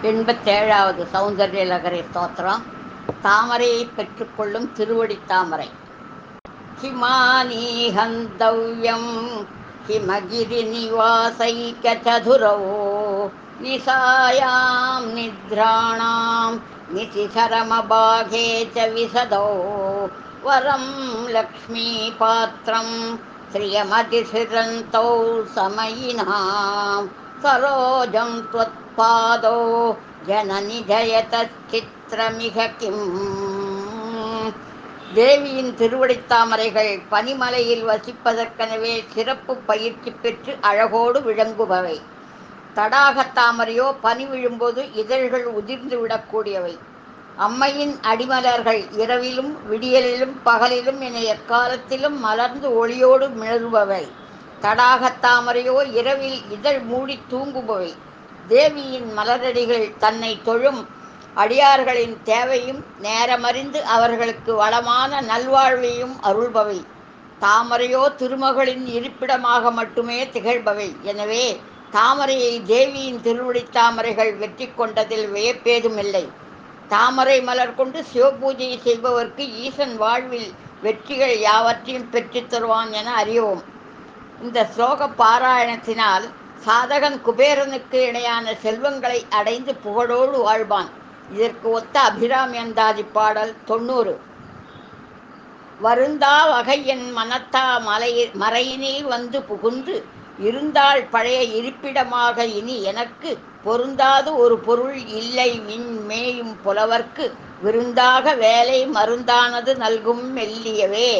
87வது சௌந்தர்யலகரி ஸ்தோத்திரம். தாமரையை பெற்றுக்கொள்ளும் திருவடி தாமரை. ஹிமானி ஹந்தவ்யம் ஹிமகிரி நிவாசைக சதுரோ நிசாயாம் நித்ராணாம் நிதிசரமபாகே ச விசதோ வரம் லக்ஷ்மீ பாத்திரம் ஸ்ரீயமதிசிரந்தௌ சமயினாம் சரோஜம் त्वत्पादो ஜனனி ஜயதச்சித்திரமிக கிம். தேவியின் திருவடித்தாமரைகள் பனிமலையில் வசிப்பதற்கெனவே சிறப்பு பயிற்சி பெற்று அழகோடு விளங்குபவை. தடாகத்தாமரையோ பனி விழும்போது இதழ்கள் உதிர்ந்து விடக்கூடியவை. அம்மையின் அடிமலர்கள் இரவிலும் விடியலிலும் பகலிலும் என எக்காலத்திலும் மலர்ந்து ஒளியோடு மிளறுபவை. தடாகத்தாமரையோ இரவில் இதழ் மூடி தூங்குபவை. தேவியின் மலரடிகள் தன்னை தொழும் அடியார்களின் தேவையும் நேரமறிந்து அவர்களுக்கு வளமான நல்வாழ்வையும் அருள்பவை. தாமரையோ திருமகளின் இருப்பிடமாக மட்டுமே திகழ்பவை. எனவே தாமரையை தேவியின் திருவடி தாமரைகள் வெற்றி கொண்டதில் வியப்பேதுமில்லை. தாமரை மலர் கொண்டு சிவபூஜை செய்பவர்க்கு ஈசன் வாழ்வில் வெற்றிகள் யாவற்றையும் பெற்றுத் தருவான் என அறியோம். இந்த ஸ்லோக பாராயணத்தினால் சாதகன் குபேரனுக்கு இணையான செல்வங்களை அடைந்து புகழோடு வாழ்வான். இதற்கு ஒத்த அபிராமி அந்தாதி பாடல் 90. வருந்தா வகை என் மனத்தா மறையினில் வந்து புகுந்து இருந்தால் பழைய இருப்பிடமாக இனி எனக்கு பொருந்தாது ஒரு பொருள் இல்லை விண்மேயும் புலவர்க்கு விருந்தாக வேலை மருந்தானது நல்கும் மெல்லியவே.